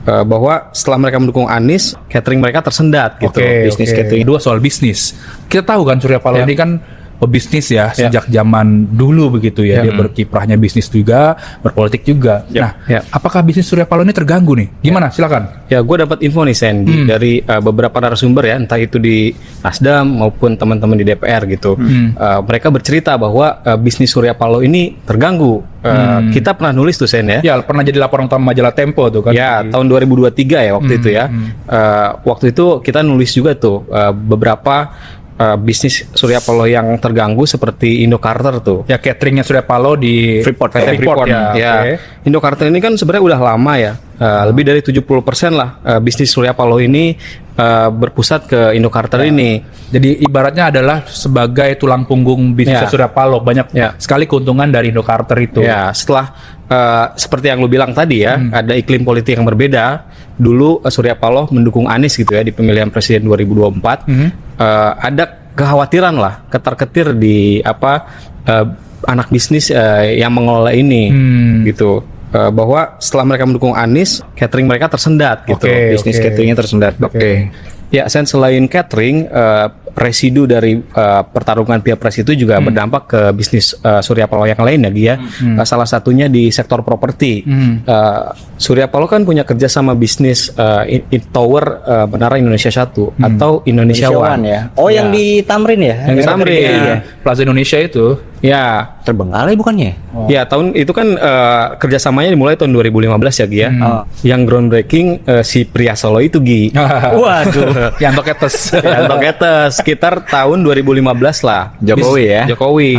bahwa setelah mereka mendukung Anies, catering mereka tersendat gitu, bisnis catering. Kedua soal bisnis. Kita tahu kan Surya Paloh ini kan pebisnis ya sejak Ya. zaman dulu begitu ya. Dia berkiprahnya bisnis juga, berpolitik juga. Nah, apakah bisnis Surya Paloh ini terganggu nih? Gimana? Silakan. Ya, gue dapat info nih Sen dari beberapa narasumber ya, entah itu di Nasdem maupun teman-teman di DPR gitu. Mereka bercerita bahwa bisnis Surya Paloh ini terganggu. Kita pernah nulis tuh Sen ya. Ya, pernah jadi laporan utama majalah Tempo tuh kan. Ya, tahun 2023 ya waktu itu ya. Waktu itu kita nulis juga tuh beberapa bisnis Surya Paloh yang terganggu seperti Indocarter tuh. Ya, cateringnya Surya Paloh di Freeport ya. ya. Indocarter ini kan sebenarnya udah lama ya. Lebih dari 70% lah bisnis Surya Paloh ini berpusat ke Indocarter ini. Jadi ibaratnya adalah sebagai tulang punggung bisnis Surya Paloh. Banyak sekali keuntungan dari Indocarter itu. Ya, setelah seperti yang lu bilang tadi ya, ada iklim politik yang berbeda. Dulu Surya Paloh mendukung Anies gitu ya di pemilihan presiden 2024. Ada kekhawatiran lah, ketar-ketir di anak bisnis yang mengelola ini gitu. Bahwa setelah mereka mendukung Anies, catering mereka tersendat gitu, bisnis cateringnya tersendat. Ya, selain catering, residu dari pertarungan Pilpres itu juga berdampak ke bisnis Surya Paloh yang lain ya, Gia. Salah satunya di sektor properti. Surya Paloh kan punya kerja sama bisnis Tower Menara Indonesia 1 atau Indonesia One ya. Oh, yang di Tamrin ya? Yang di Tamrin ya. Plaza Indonesia itu. Ya, Terbengkalai bukannya? ya tahun itu kan kerjasamanya dimulai tahun 2015 ya, Gia. Yang groundbreaking si pria Solo itu, Gi. Waduh. Yanto Ketes. Yanto Ketes sekitar tahun 2015 lah. Jokowi ya? Jokowi.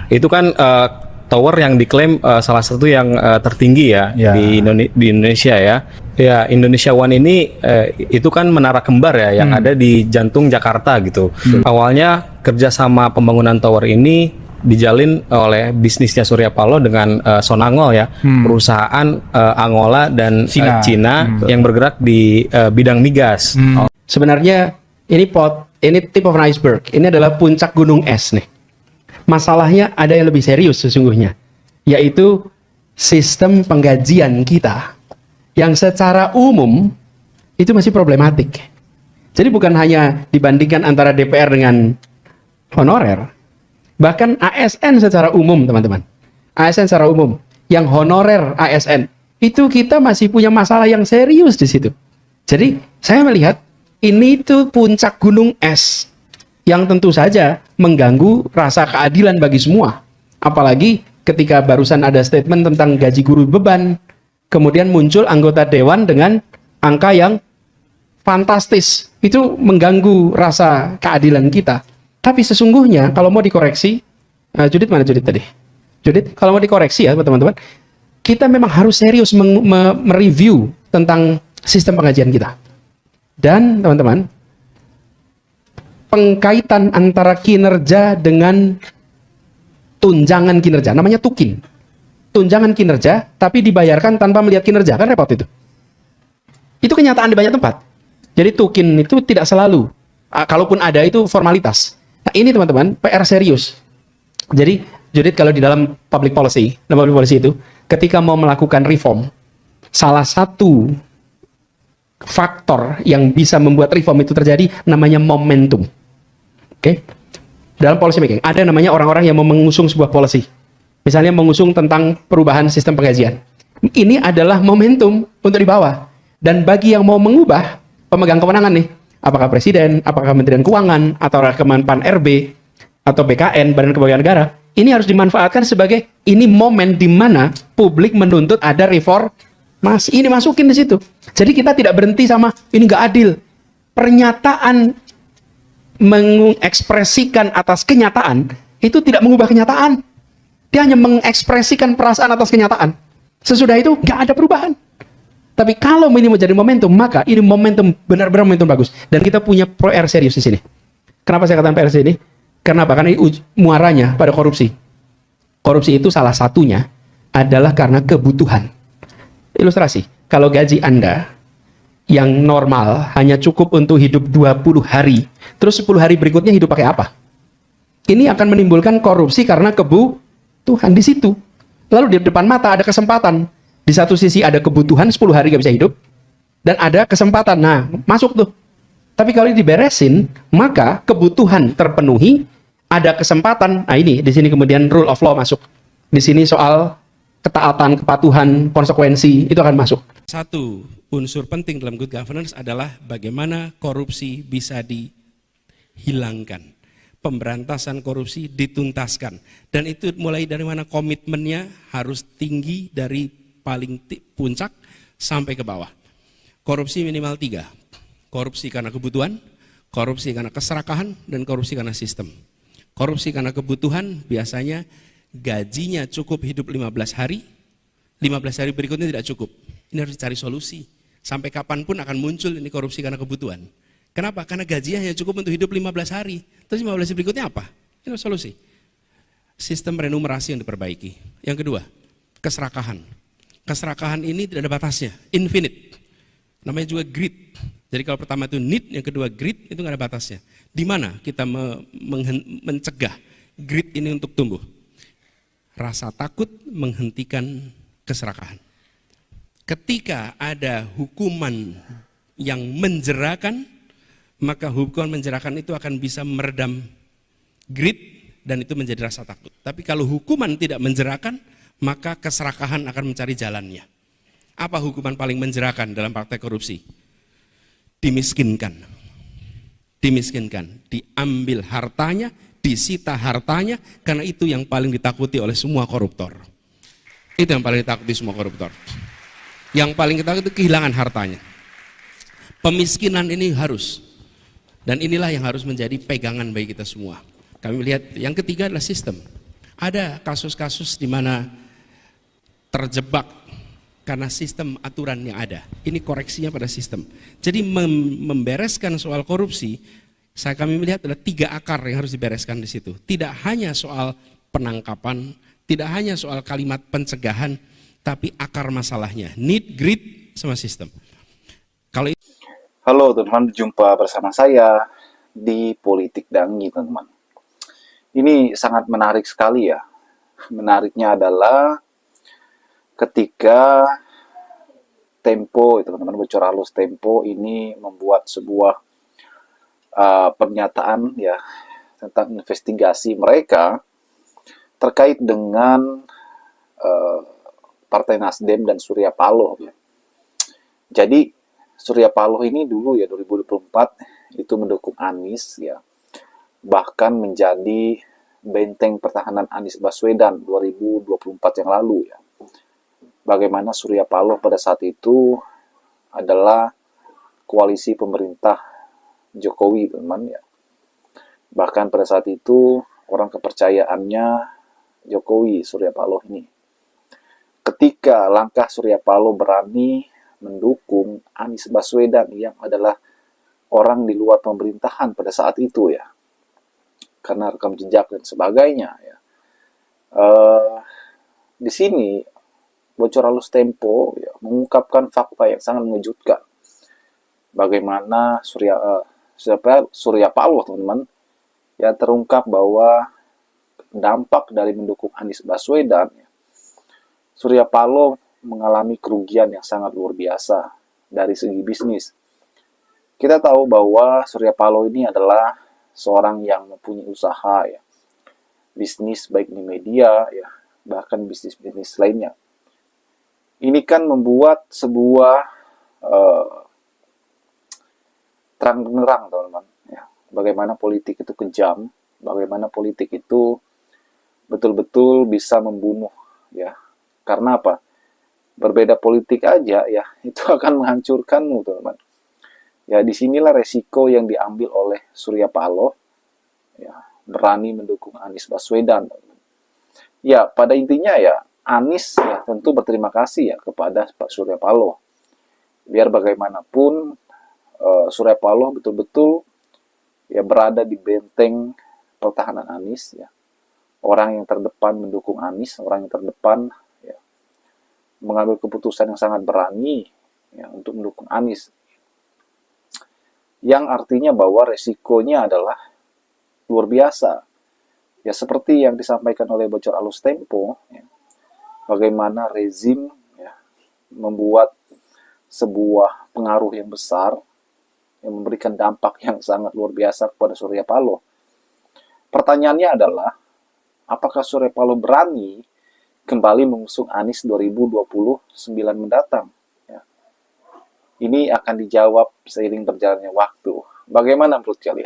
Itu kan tower yang diklaim salah satu yang tertinggi ya, di Indonesia ya. Ya, Indonesia One ini itu kan menara kembar ya yang ada di jantung Jakarta gitu. Awalnya kerjasama pembangunan tower ini dijalin oleh bisnisnya Surya Paloh dengan Sonangol ya, perusahaan Angola dan Cina yang bergerak di bidang migas. Sebenarnya ini tip of an iceberg. Ini adalah puncak gunung es nih. Masalahnya ada yang lebih serius sesungguhnya, yaitu sistem penggajian kita yang secara umum itu masih problematik. Jadi bukan hanya dibandingkan antara DPR dengan honorer, bahkan ASN secara umum, teman-teman. ASN secara umum, yang honorer ASN, itu kita masih punya masalah yang serius di situ. Jadi saya melihat ini tuh puncak gunung es yang tentu saja mengganggu rasa keadilan bagi semua. Apalagi ketika barusan ada statement tentang gaji guru beban, kemudian muncul anggota dewan dengan angka yang fantastis. Itu mengganggu rasa keadilan kita. Tapi sesungguhnya kalau mau dikoreksi, Judit mana Judit tadi? Judit, kalau mau dikoreksi ya teman-teman, kita memang harus serius mereview tentang sistem penggajian kita. Dan teman-teman, pengkaitan antara kinerja dengan tunjangan kinerja, namanya tukin. Tunjangan kinerja, tapi dibayarkan tanpa melihat kinerja, kan repot itu. Itu kenyataan di banyak tempat. Jadi tukin itu tidak selalu, kalaupun ada itu formalitas. Nah ini teman-teman, PR serius. Jadi Judit, kalau di dalam public policy itu, ketika mau melakukan reform, salah satu faktor yang bisa membuat reform itu terjadi namanya momentum. Oke? Dalam policy making ada namanya orang-orang yang mau mengusung sebuah policy. Misalnya mengusung tentang perubahan sistem penggajian. Ini adalah momentum untuk dibawa. Dan bagi yang mau mengubah pemegang kewenangan nih, apakah presiden, apakah Kementerian Keuangan, atau Kemenpan RB, atau BKN, Badan Kepegawaian Negara, ini harus dimanfaatkan sebagai ini momen di mana publik menuntut ada reformasi. Ini masukin di situ. Jadi kita tidak berhenti sama ini nggak adil. Pernyataan mengekspresikan atas kenyataan itu tidak mengubah kenyataan. Dia hanya mengekspresikan perasaan atas kenyataan. Sesudah itu nggak ada perubahan. Tapi kalau ini menjadi momentum, maka ini momentum benar-benar momentum bagus. Dan kita punya PR serius di sini. Kenapa saya katakan PR ini? Kenapa? Karena ini muaranya pada korupsi. Korupsi itu salah satunya adalah karena kebutuhan. Ilustrasi, kalau gaji Anda yang normal hanya cukup untuk hidup 20 hari, terus 10 hari berikutnya hidup pakai apa? Ini akan menimbulkan korupsi karena kebutuhan di situ. Lalu di depan mata ada kesempatan. Di satu sisi ada kebutuhan 10 hari nggak bisa hidup. dan ada kesempatan. Nah, masuk tuh. Tapi kalau diberesin, maka kebutuhan terpenuhi, ada kesempatan. Nah, ini di sini kemudian rule of law masuk. Di sini soal ketaatan, kepatuhan, konsekuensi itu akan masuk. Satu unsur penting dalam good governance adalah bagaimana korupsi bisa dihilangkan. Pemberantasan korupsi dituntaskan. Dan itu mulai dari mana komitmennya harus tinggi dari paling puncak sampai ke bawah. Korupsi minimal 3. Korupsi karena kebutuhan, korupsi karena keserakahan, dan korupsi karena sistem. Korupsi karena kebutuhan biasanya gajinya cukup hidup 15 hari, 15 hari berikutnya tidak cukup. Ini harus dicari solusi. Sampai kapanpun akan muncul ini korupsi karena kebutuhan. Kenapa? Karena gajinya hanya cukup untuk hidup 15 hari. Terus 15 hari berikutnya apa? Ini harus solusi. Sistem remunerasi yang diperbaiki. Yang kedua, keserakahan. Keserakahan ini tidak ada batasnya, infinite. Namanya juga greed. Jadi kalau pertama itu need, yang kedua greed, itu nggak ada batasnya. Di mana kita mencegah greed ini untuk tumbuh? Rasa takut menghentikan keserakahan. Ketika ada hukuman yang menjerakan, maka hukuman menjerakan itu akan bisa meredam greed dan itu menjadi rasa takut. Tapi kalau hukuman tidak menjerakan, maka keserakahan akan mencari jalannya. Apa hukuman paling menjerakan dalam praktek korupsi? Dimiskinkan. Dimiskinkan, diambil hartanya, disita hartanya, karena itu yang paling ditakuti oleh semua koruptor. Itu yang paling ditakuti semua koruptor. Yang paling ditakuti itu kehilangan hartanya. Pemiskinan ini harus. Dan inilah yang harus menjadi pegangan bagi kita semua. Kami melihat yang ketiga adalah sistem. Ada kasus-kasus di mana terjebak karena sistem aturan yang ada. Ini koreksinya pada sistem. Jadi membereskan soal korupsi, kami melihat ada 3 akar yang harus dibereskan di situ. Tidak hanya soal penangkapan, tidak hanya soal kalimat pencegahan, tapi akar masalahnya, need, greed, sama sistem. Kalau Halo teman-teman, jumpa bersama saya di Politik Dangi teman-teman. Ini sangat menarik sekali ya. Menariknya adalah ketika Tempo, teman-teman, Bocor Halus Tempo ini membuat sebuah pernyataan ya tentang investigasi mereka terkait dengan Partai Nasdem dan Surya Paloh. Ya. Jadi Surya Paloh ini dulu ya 2024 itu mendukung Anies ya, bahkan menjadi benteng pertahanan Anies Baswedan 2024 yang lalu ya. Bagaimana Surya Paloh pada saat itu adalah koalisi pemerintah Jokowi, teman ya. Bahkan pada saat itu orang kepercayaannya Jokowi, Surya Paloh ini. Ketika langkah Surya Paloh berani mendukung Anies Baswedan yang adalah orang di luar pemerintahan pada saat itu ya, karena rekam jejak dan sebagainya ya. Di sini Bocor Halus Tempo ya, mengungkapkan fakta yang sangat mengejutkan. Bagaimana Surya Paloh, teman-teman, ya terungkap bahwa dampak dari mendukung Anies Baswedan, ya, Surya Paloh mengalami kerugian yang sangat luar biasa dari segi bisnis. Kita tahu bahwa Surya Paloh ini adalah seorang yang mempunyai usaha ya, bisnis baik di media ya, bahkan bisnis-bisnis lainnya. Ini kan membuat sebuah terang benerang, teman-teman. Ya. Bagaimana politik itu kejam, bagaimana politik itu betul-betul bisa membunuh. Ya. Karena apa? Berbeda politik aja, ya itu akan menghancurkanmu, teman-teman. Ya, disinilah resiko yang diambil oleh Surya Paloh. Ya, berani mendukung Anies Baswedan. Teman-teman. Ya, pada intinya ya. Anies ya tentu berterima kasih ya kepada Pak Surya Paloh. Biar bagaimanapun Surya Paloh betul-betul ya berada di benteng pertahanan Anies ya. Orang yang terdepan mendukung Anies, orang yang terdepan ya mengambil keputusan yang sangat berani ya untuk mendukung Anies. Yang artinya bahwa resikonya adalah luar biasa. Ya seperti yang disampaikan oleh Bocor Halus Tempo ya. Bagaimana rezim ya, membuat sebuah pengaruh yang besar, yang memberikan dampak yang sangat luar biasa kepada Surya Paloh. Pertanyaannya adalah, apakah Surya Paloh berani kembali mengusung Anies 2029 mendatang? Ya. Ini akan dijawab seiring berjalannya waktu. Bagaimana menurut kalian?